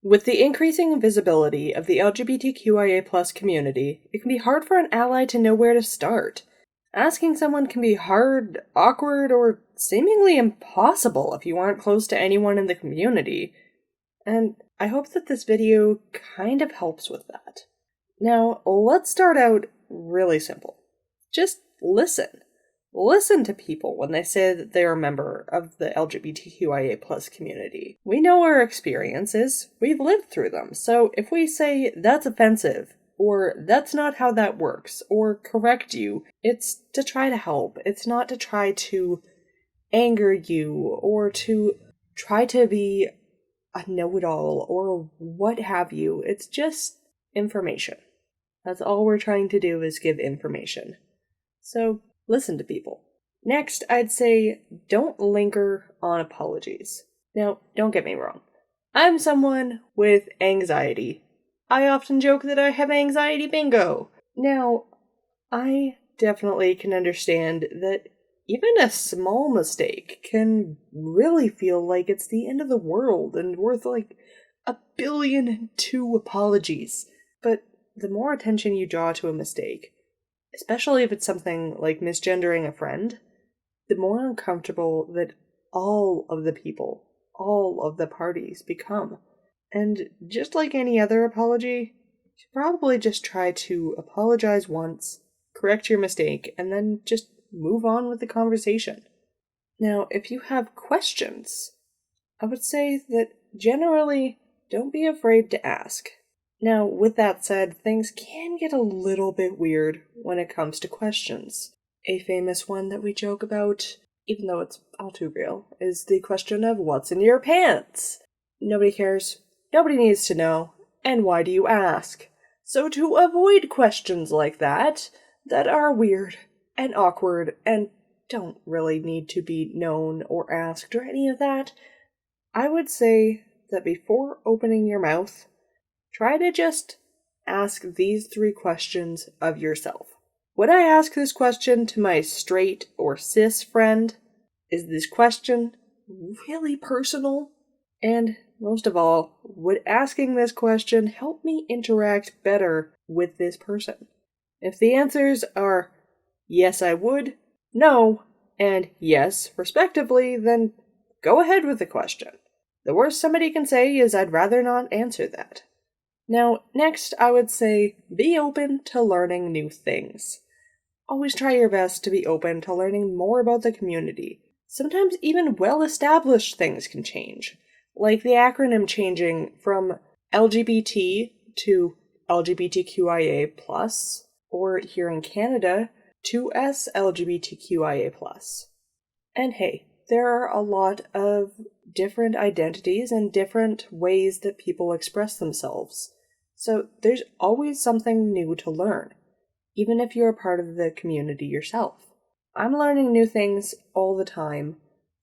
With the increasing visibility of the LGBTQIA+ community, it can be hard for an ally to know where to start. Asking someone can be hard, awkward, or seemingly impossible if you aren't close to anyone in the community. And I hope that this video kind of helps with that. Now, let's start out really simple. Just listen. Listen to people when they say that they're a member of the LGBTQIA+ community. We know our experiences, we've lived through them, so if we say that's offensive, or that's not how that works, or correct you, it's to try to help. It's not to try to anger you, or to try to be a know-it-all, or what have you. It's just information. That's all we're trying to do is give information. So, listen to people. Next, I'd say don't linger on apologies. Now, don't get me wrong. I'm someone with anxiety. I often joke that I have anxiety bingo. Now, I definitely can understand that even a small mistake can really feel like it's the end of the world and worth like 1,000,000,002 apologies. But the more attention you draw to a mistake, especially if it's something like misgendering a friend, the more uncomfortable that all of the people, all of the parties become. And just like any other apology, you should probably just try to apologize once, correct your mistake, and then just move on with the conversation. Now, if you have questions, I would say that generally, don't be afraid to ask. Now, with that said, things can get a little bit weird when it comes to questions. A famous one that we joke about, even though it's all too real, is the question of what's in your pants? Nobody cares, nobody needs to know, and why do you ask? So to avoid questions like that are weird and awkward and don't really need to be known or asked or any of that, I would say that before opening your mouth, try to just ask these 3 questions of yourself. Would I ask this question to my straight or cis friend? Is this question really personal? And most of all, would asking this question help me interact better with this person? If the answers are yes, I would, no, and yes, respectively, then go ahead with the question. The worst somebody can say is I'd rather not answer that. Now, next, I would say be open to learning new things. Always try your best to be open to learning more about the community. Sometimes even well-established things can change, like the acronym changing from LGBT to LGBTQIA+, or here in Canada, to LGBTQIA+. And hey, there are a lot of different identities and different ways that people express themselves. So there's always something new to learn, even if you're a part of the community yourself. I'm learning new things all the time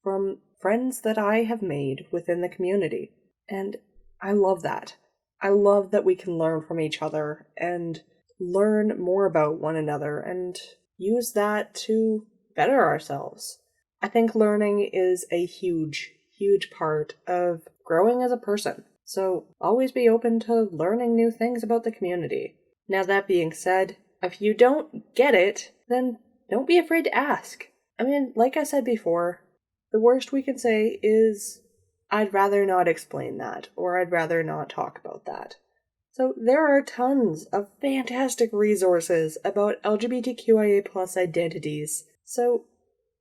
from friends that I have made within the community, and I love that. I love that we can learn from each other and learn more about one another and use that to better ourselves. I think learning is a huge, huge part of growing as a person. So always be open to learning new things about the community. Now that being said, if you don't get it, then don't be afraid to ask. I mean, like I said before, the worst we can say is, I'd rather not explain that, or I'd rather not talk about that. So there are tons of fantastic resources about LGBTQIA+ identities, so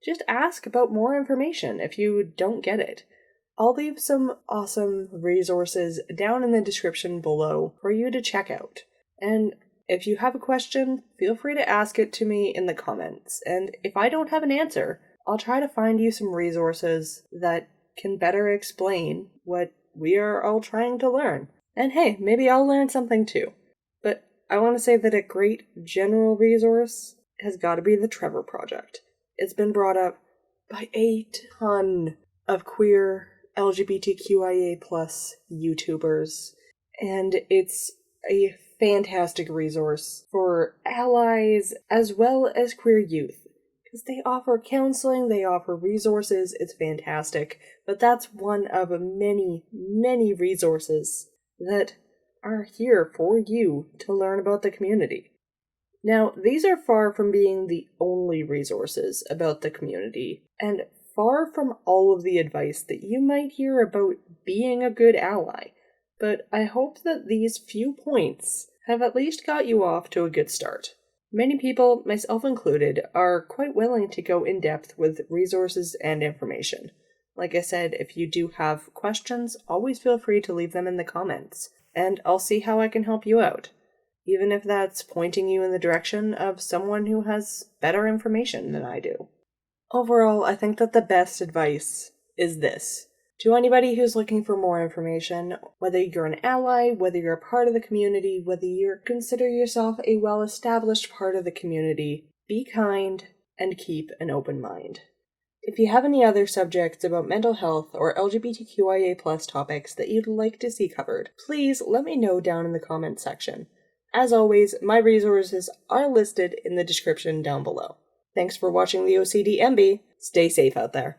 just ask about more information if you don't get it. I'll leave some awesome resources down in the description below for you to check out. And if you have a question, feel free to ask it to me in the comments. And if I don't have an answer, I'll try to find you some resources that can better explain what we are all trying to learn. And hey, maybe I'll learn something too. But I want to say that a great general resource has got to be the Trevor Project. It's been brought up by a ton of queer LGBTQIA+ YouTubers, and it's a fantastic resource for allies as well as queer youth, because they offer counseling, they offer resources, it's fantastic, but that's one of many, many resources that are here for you to learn about the community. Now, these are far from being the only resources about the community, and far from all of the advice that you might hear about being a good ally, but I hope that these few points have at least got you off to a good start. Many people, myself included, are quite willing to go in depth with resources and information. Like I said, if you do have questions, always feel free to leave them in the comments, and I'll see how I can help you out. Even if that's pointing you in the direction of someone who has better information than I do. Overall, I think that the best advice is this. To anybody who's looking for more information, whether you're an ally, whether you're a part of the community, whether you consider yourself a well-established part of the community, be kind and keep an open mind. If you have any other subjects about mental health or LGBTQIA+ topics that you'd like to see covered, please let me know down in the comments section. As always, my resources are listed in the description down below. Thanks for watching the OCDMB. Stay safe out there.